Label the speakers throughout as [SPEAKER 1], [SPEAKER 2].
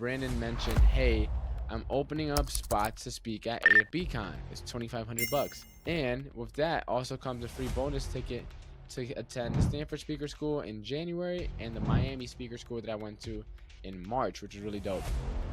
[SPEAKER 1] Brandon mentioned, hey, I'm opening up spots to speak at A2BCon. It's $2,500. And with that also comes a free bonus ticket to attend the Stanford Speaker School in January and the Miami Speaker School that I went to in March, which is really dope.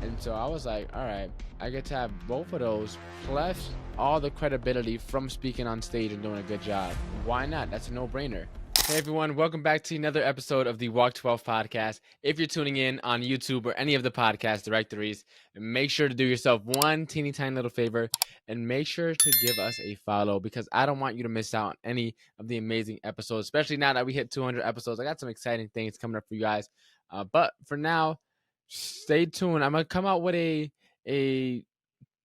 [SPEAKER 1] And so I was like, all right, I get to have both of those plus all the credibility from speaking on stage and doing a good job. Why not? That's a no-brainer. Hey everyone, welcome back to another episode of the Walk 12 podcast. If you're tuning in on YouTube or any of the podcast directories, make sure to do yourself one teeny tiny little favor and make sure to give us a follow, because I don't want you to miss out on any of the amazing episodes, especially now that we hit 200 episodes. I got some exciting things coming up for you guys. But for now, stay tuned. I'm going to come out with a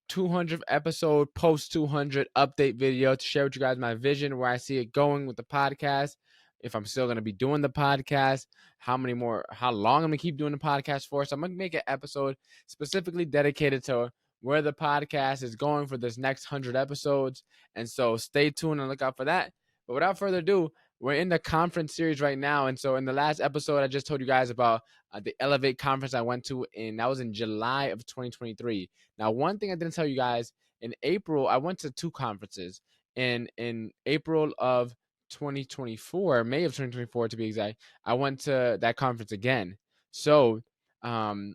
[SPEAKER 1] 200th episode, post 200 update video to share with you guys my vision, where I see it going with the podcast. If I'm still going to be doing the podcast, how long I'm going to keep doing the podcast for. So I'm going to make an episode specifically dedicated to where the podcast is going for this next 100 episodes. And so stay tuned and look out for that. But without further ado, we're in the conference series right now. And so in the last episode, I just told you guys about the Elevate conference I went to, and that was in July of 2023. Now, one thing I didn't tell you guys, in April, I went to two conferences. And in April of 2024, May of 2024 to be exact, I went to that conference again. So I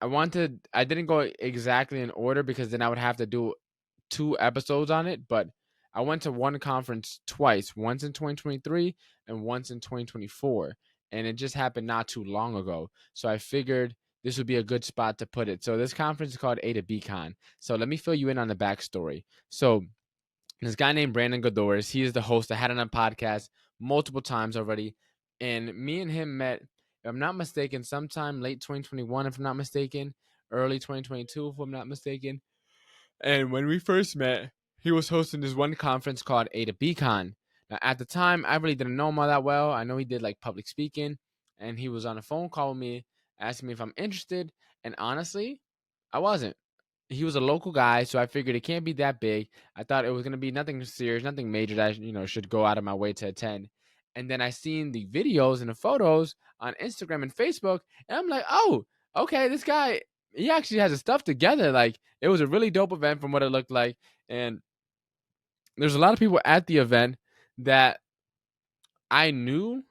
[SPEAKER 1] didn't go exactly in order, because then I would have to do 2 episodes on it, but I went to one conference twice, once in 2023 and once in 2024, and it just happened not too long ago. So I figured this would be a good spot to put it. So this conference is called A2BCon. So let me fill you in on the backstory. So this guy named Brandon Godores, he is the host. I had him on a podcast multiple times already, and me and him met, if I'm not mistaken, sometime late 2021, if I'm not mistaken, early 2022, if I'm not mistaken. And when we first met, he was hosting this one conference called A2BCon. Now, at the time, I really didn't know him all that well. I know he did like public speaking, and he was on a phone call with me, asking me if I'm interested. And honestly, I wasn't. He was a local guy, so I figured it can't be that big. I thought it was gonna be nothing serious, nothing major that should go out of my way to attend. And then I seen the videos and the photos on Instagram and Facebook, and I'm like, oh, okay, this guy, he actually has his stuff together. Like, it was a really dope event from what it looked like, and there's a lot of people at the event that I knew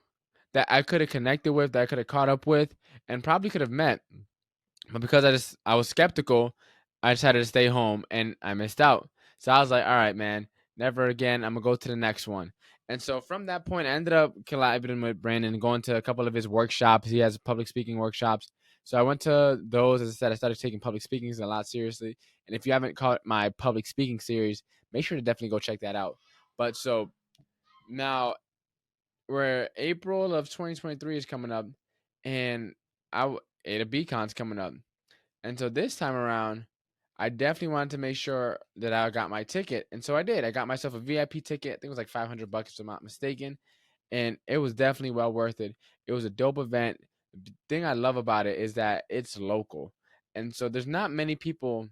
[SPEAKER 1] that I could have connected with, that I could have caught up with, and probably could have met. But because I was skeptical, I decided to stay home, and I missed out. So I was like, all right, man, never again. I'm gonna go to the next one. And so from that point, I ended up collaborating with Brandon, going to a couple of his workshops. He has public speaking workshops. So I went to those. As I said, I started taking public speaking a lot seriously. And if you haven't caught my public speaking series, make sure to definitely go check that out. But so now, where April of 2023 is coming up, and A2BCon's coming up. And so this time around, I definitely wanted to make sure that I got my ticket. And so I did. I got myself a VIP ticket. I think it was like $500 if I'm not mistaken. And it was definitely well worth it. It was a dope event. The thing I love about it is that it's local. And so there's not many people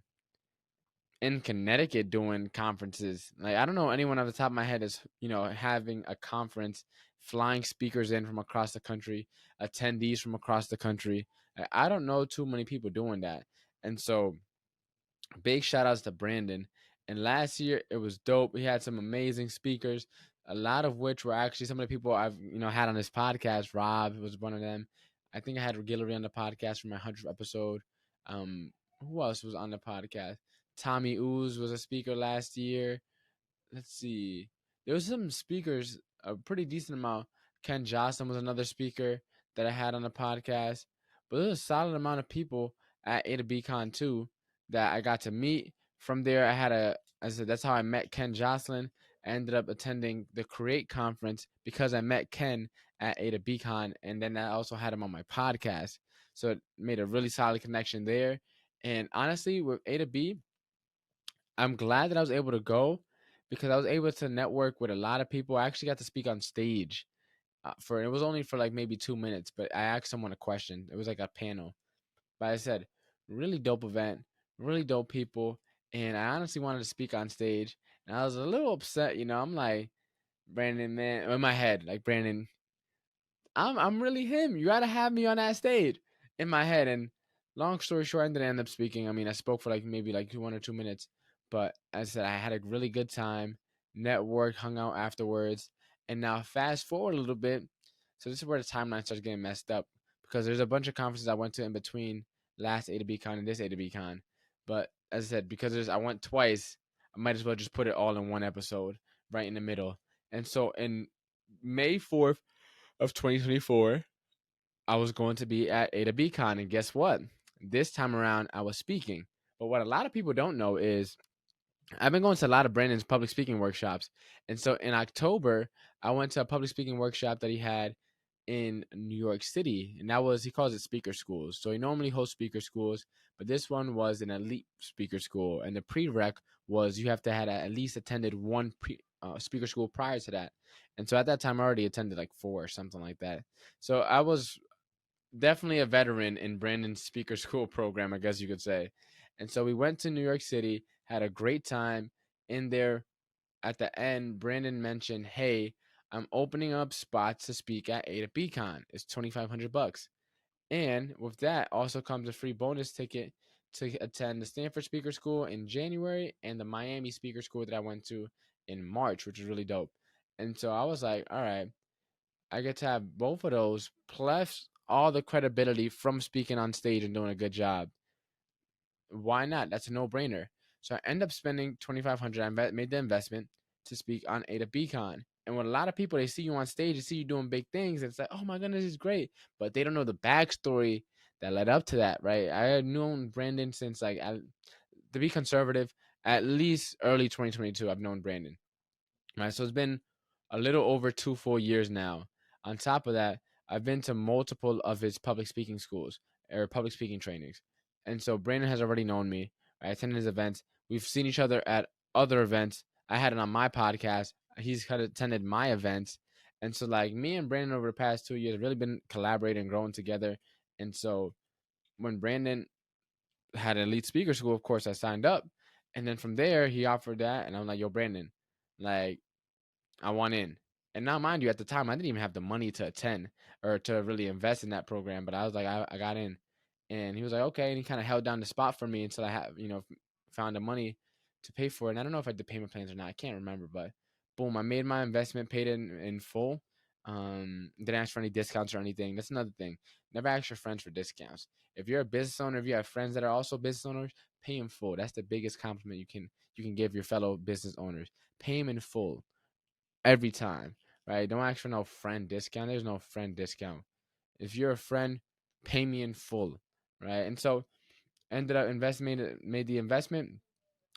[SPEAKER 1] in Connecticut doing conferences. Like, I don't know anyone off the top of my head is, having a conference, flying speakers in from across the country, attendees from across the country. I don't know too many people doing that. And so big shout outs to Brandon. And last year it was dope. We had some amazing speakers, a lot of which were actually some of the people I've had on this podcast. Rob was one of them. I think I had Guillory on the podcast for my 100th episode. Who else was on the podcast? Tommy Ooze was a speaker last year. Let's see. There was some speakers, a pretty decent amount. Ken Jocelyn was another speaker that I had on the podcast. But there's a solid amount of people at A2BCon too that I got to meet. From there, I said that's how I met Ken Jocelyn. I ended up attending the Create conference because I met Ken at A2BCon, and then I also had him on my podcast. So it made a really solid connection there. And honestly, with A2B, I'm glad that I was able to go, because I was able to network with a lot of people. I actually got to speak on stage it was only for like maybe 2 minutes, but I asked someone a question. It was like a panel. But I said, really dope event, really dope people, and I honestly wanted to speak on stage. And I was a little upset, I'm like, Brandon, man, in my head, like, Brandon, I'm really him. You gotta have me on that stage, in my head. And long story short, I didn't end up speaking. I mean, I spoke for like maybe like 1 or 2 minutes, but as I said, I had a really good time, network, hung out afterwards, and now fast forward a little bit. So this is where the timeline starts getting messed up because there's a bunch of conferences I went to in between last A to B con and this A to B con. But as I said, because I went twice, I might as well just put it all in one episode right in the middle. And so in May 4th of 2024, I was going to be at A to B Con, and guess what? This time around, I was speaking. But what a lot of people don't know is I've been going to a lot of Brandon's public speaking workshops. And so in October, I went to a public speaking workshop that he had in New York City. And that was, he calls it speaker schools. So he normally hosts speaker schools, but this one was an elite speaker school. And the prereq was you have to have at least attended one speaker school prior to that. And so at that time, I already attended like four or something like that. So I was definitely a veteran in Brandon's speaker school program, I guess you could say. And so we went to New York City, had a great time. In there, at the end, Brandon mentioned, "Hey, I'm opening up spots to speak at A to BCon. It's $2,500, and with that also comes a free bonus ticket to attend the Stanford Speaker School in January and the Miami Speaker School that I went to in March, which is really dope." And so I was like, "All right, I get to have both of those plus all the credibility from speaking on stage and doing a good job. Why not? That's a no-brainer." So I end up spending 2,500. I made the investment to speak on A to BCon. And with a lot of people, they see you on stage, they see you doing big things, and it's like, oh my goodness, it's great. But they don't know the backstory that led up to that, right? I had known Brandon since to be conservative, at least early 2022. I've known Brandon. Right. So it's been a little over 2 full years now. On top of that, I've been to multiple of his public speaking schools or public speaking trainings. And so Brandon has already known me. I attended his events. We've seen each other at other events. I had it on my podcast. He's kind of attended my events. And so like me and Brandon over the past 2 years have really been collaborating, growing together. And so when Brandon had an elite speaker school, of course I signed up. And then from there he offered that and I'm like, yo, Brandon, like I want in. And now, mind you, at the time, I didn't even have the money to attend or to really invest in that program. But I was like, I got in. And he was like, okay. And he kind of held down the spot for me until I had, found the money to pay for it. And I don't know if I did payment plans or not. I can't remember. But boom, I made my investment, paid in full. Didn't ask for any discounts or anything. That's another thing. Never ask your friends for discounts. If you're a business owner, if you have friends that are also business owners, pay them full. That's the biggest compliment you can give your fellow business owners. Pay them in full every time, right? Don't ask for no friend discount. There's no friend discount. If you're a friend, pay me in full, right? And so ended up made the investment,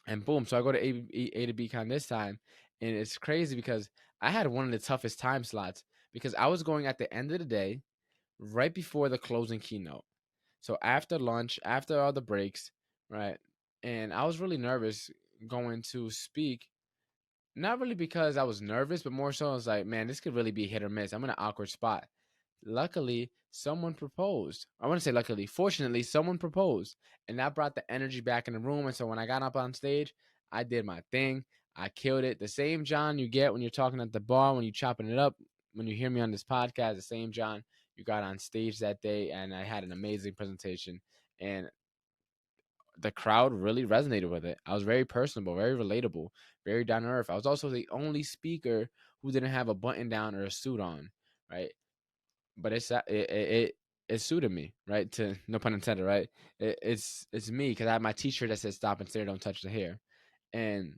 [SPEAKER 1] and boom. So I go to A to BCon this time, and it's crazy because I had one of the toughest time slots because I was going at the end of the day, right before the closing keynote. So after lunch, after all the breaks, right? And I was really nervous going to speak, not really because I was nervous, but more so I was like, man, this could really be hit or miss. I'm in an awkward spot. Luckily, someone proposed. I want to say luckily, fortunately, someone proposed. And that brought the energy back in the room. And so when I got up on stage, I did my thing. I killed it. The same John you get when you're talking at the bar, when you're chopping it up, when you hear me on this podcast, the same John you got on stage that day. And I had an amazing presentation. And the crowd really resonated with it. I was very personable, very relatable, very down to earth. I was also the only speaker who didn't have a button down or a suit on, right? But it suited me, right? To no pun intended, right? It's me because I had my T-shirt that said "Stop and Stare, Don't Touch the Hair," and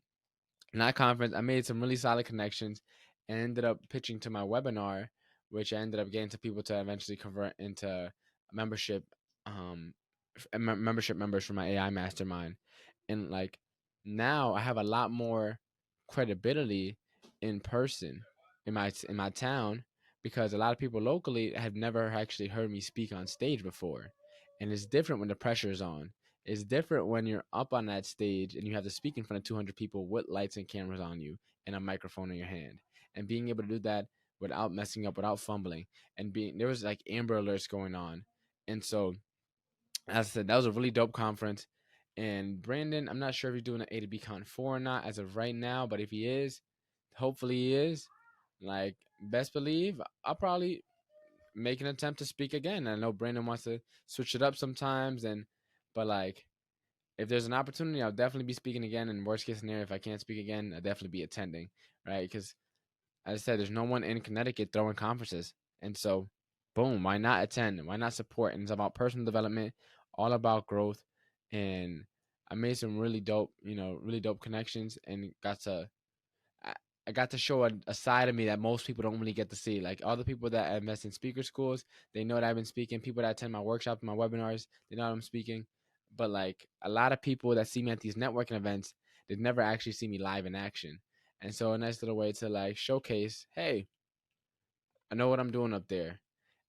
[SPEAKER 1] in that conference, I made some really solid connections and ended up pitching to my webinar, which I ended up getting to people to eventually convert into membership, membership members for my AI mastermind. And like now, I have a lot more credibility in person in my town because a lot of people locally have never actually heard me speak on stage before, and it's different when the pressure is on. It's different when you're up on that stage and you have to speak in front of 200 people with lights and cameras on you and a microphone in your hand. And being able to do that without messing up, without fumbling, and there was like Amber Alerts going on. And so, as I said, that was a really dope conference. And Brandon, I'm not sure if he's doing an A to B Con 4 or not as of right now, but if he is, hopefully he is. Like, best believe I'll probably make an attempt to speak again. I know Brandon wants to switch it up sometimes, but like if there's an opportunity, I'll definitely be speaking again. And worst case scenario, if I can't speak again, I'll definitely be attending, right? Because as I said, there's no one in Connecticut throwing conferences, and so boom, why not attend? Why not support? And it's about personal development, all about growth, and I made some really dope, really dope connections, and I, I got to show a side of me that most people don't really get to see. Like all the people that invest in speaker schools, they know that I've been speaking. People that attend my workshops, my webinars, they know I'm speaking. But like a lot of people that see me at these networking events, they never actually see me live in action. And so a nice little way to like showcase, hey, I know what I'm doing up there.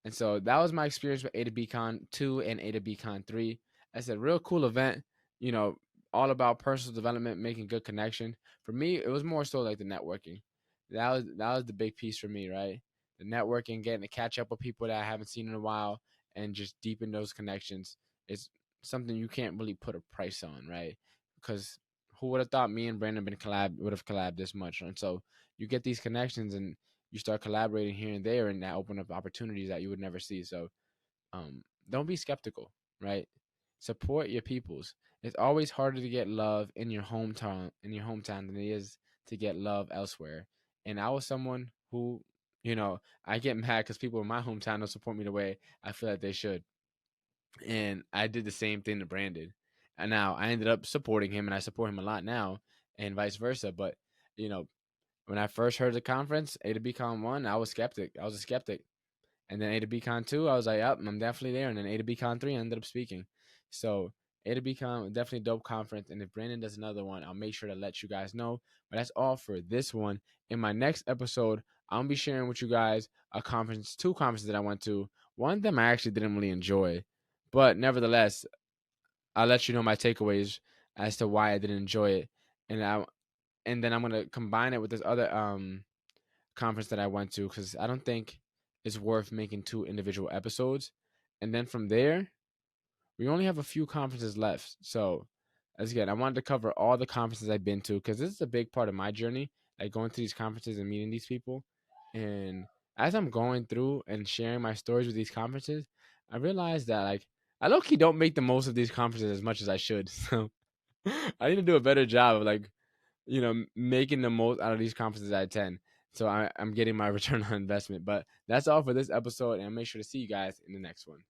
[SPEAKER 1] And so that was my experience with A to B Con 2 and A to B Con 3. It's a real cool event, you know, all about personal development, making good connection. For me, it was more so like the networking. That was the big piece for me, right? The networking, getting to catch up with people that I haven't seen in a while and just deepen those connections is something you can't really put a price on, right? Because who would have thought me and Brandon would have collabed this much? And so you get these connections and you start collaborating here and there, and that open up opportunities that you would never see. So don't be skeptical, right? Support your peoples. It's always harder to get love in your hometown than it is to get love elsewhere. And I was someone who, I get mad because people in my hometown don't support me the way I feel like they should. And I did the same thing to Brandon. And now I ended up supporting him, and I support him a lot now, and vice versa. But you know, when I first heard the conference, A to B Con 1, I was skeptic. I was a skeptic. And then A to B Con 2, I was like, yep, I'm definitely there. And then A to B Con 3, I ended up speaking. So A to B Con, definitely a dope conference. And if Brandon does another one, I'll make sure to let you guys know. But that's all for this one. In my next episode, I'm going to be sharing with you guys two conferences that I went to. One of them I actually didn't really enjoy. But nevertheless, I'll let you know my takeaways as to why I didn't enjoy it. And then I'm going to combine it with this other conference that I went to because I don't think it's worth making two individual episodes. And then from there, we only have a few conferences left. So, as again, I wanted to cover all the conferences I've been to because this is a big part of my journey, like going to these conferences and meeting these people. And as I'm going through and sharing my stories with these conferences, I realized that like I low key don't make the most of these conferences as much as I should. So I need to do a better job of like making the most out of these conferences I attend. So I'm getting my return on investment. But that's all for this episode, and I'll make sure to see you guys in the next one.